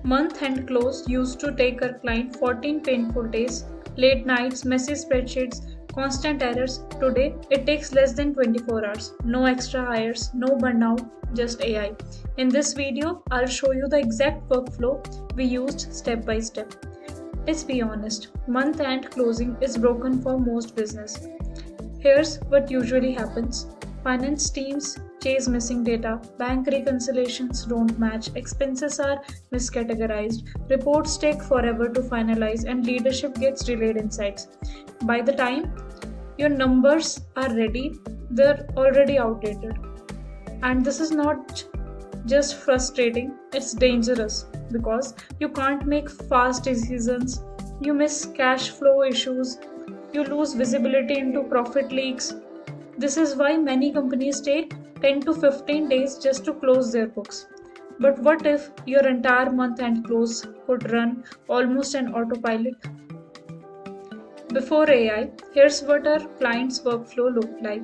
Month end close used to take our client 14 painful days, late nights, messy spreadsheets, constant errors. Today, it takes less than 24 hours. No extra hires, no burnout, just AI. In this video, I'll show you the exact workflow we used step by step. Let's be honest, month end closing is broken for most business. Here's what usually happens. Finance teams chase missing data, bank reconciliations don't match, expenses are miscategorized, reports take forever to finalize, and leadership gets delayed insights. By the time your numbers are ready, they're already outdated. And this is not just frustrating, it's dangerous because you can't make fast decisions, you miss cash flow issues, you lose visibility into profit leaks. This is why many companies take 10 to 15 days just to close their books. But what if your entire month end close could run almost an autopilot? Before AI, here's what our client's workflow looked like.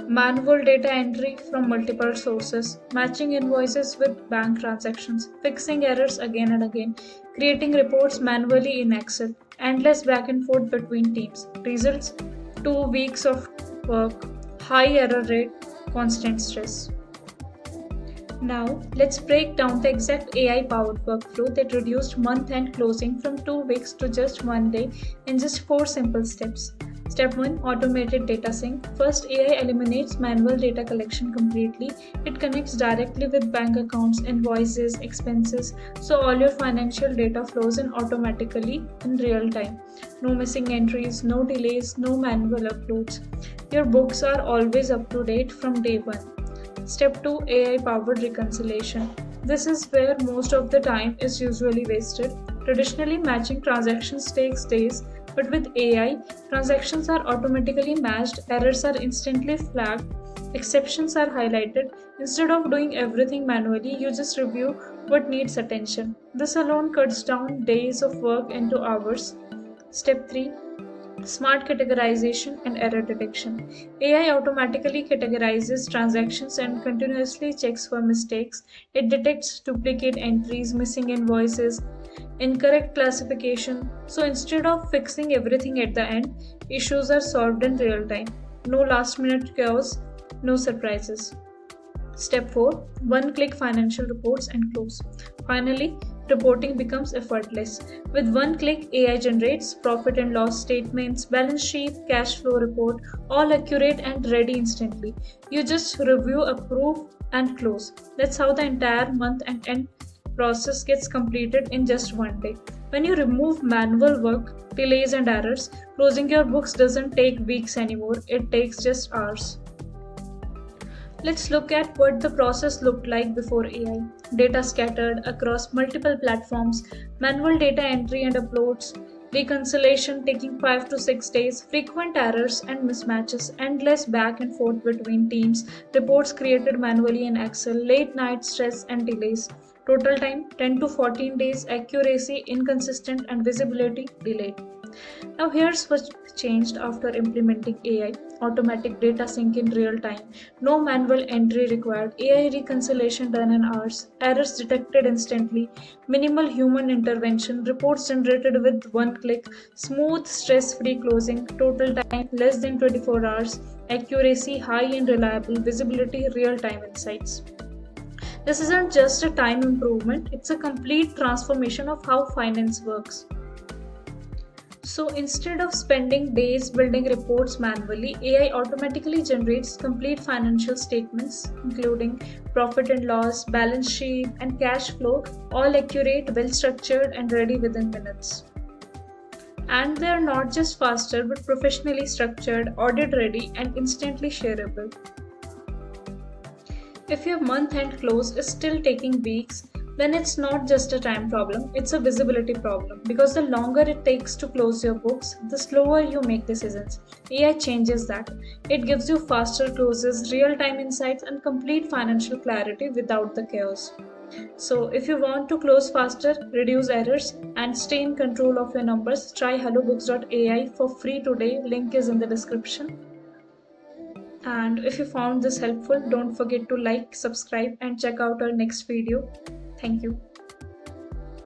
Manual data entry from multiple sources, matching invoices with bank transactions, fixing errors again and again, creating reports manually in Excel, endless back and forth between teams. Results: 2 weeks of work, high error rate, constant stress. Now, let's break down the exact AI powered workflow that reduced month end closing from 2 weeks to just 1 day in just 4 simple steps. Step 1: Automated data sync. First, AI eliminates manual data collection completely. It connects directly with bank accounts, invoices, expenses, so all your financial data flows in automatically in real time. No missing entries, no delays, no manual uploads. Your books are always up to date from day 1. Step 2: AI powered reconciliation. This is where most of the time is usually wasted. Traditionally, matching transactions takes days, but with AI, transactions are automatically matched, errors are instantly flagged, exceptions are highlighted. Instead of doing everything manually, you just review what needs attention. This alone cuts down days of work into hours. Step 3: Smart categorization and error detection. AI automatically categorizes transactions and continuously checks for mistakes. It detects duplicate entries, missing invoices, incorrect classification. So instead of fixing everything at the end, issues are solved in real time. No last minute chaos, no surprises. Step 4: One-click financial reports and close. Finally, reporting becomes effortless. With one click, AI generates profit and loss statements, balance sheet, cash flow report, all accurate and ready instantly. You just review, approve, and close. That's how the entire month and end process gets completed in just 1 day. When you remove manual work, delays, and errors, closing your books doesn't take weeks anymore, it takes just hours. Let's look at what the process looked like before AI. Data scattered across multiple platforms, manual data entry and uploads, reconciliation taking 5 to 6 days, frequent errors and mismatches, endless back and forth between teams, reports created manually in Excel, late night stress and delays. Total time 10 to 14 days, accuracy inconsistent, and visibility delayed. Now here's what changed after implementing AI. Automatic data sync in real time. No manual entry required. AI reconciliation done in hours. Errors detected instantly. Minimal human intervention. Reports generated with one click. Smooth, stress-free closing. Total time less than 24 hours. Accuracy high and reliable. Visibility real-time insights. This isn't just a time improvement, it's a complete transformation of how finance works. So instead of spending days building reports manually, AI automatically generates complete financial statements, including profit and loss, balance sheet, and cash flow, all accurate, well structured, and ready within minutes. And they are not just faster but professionally structured, audit ready, and instantly shareable. If your month end close is still taking weeks, then it's not just a time problem, it's a visibility problem. Because the longer it takes to close your books, the slower you make decisions. AI changes that. It gives you faster closes, real-time insights, and complete financial clarity without the chaos. So if you want to close faster, reduce errors, and stay in control of your numbers, try hellobooks.ai for free today. Link is in the description. And if you found this helpful, don't forget to like, subscribe, and check out our next video. Thank you.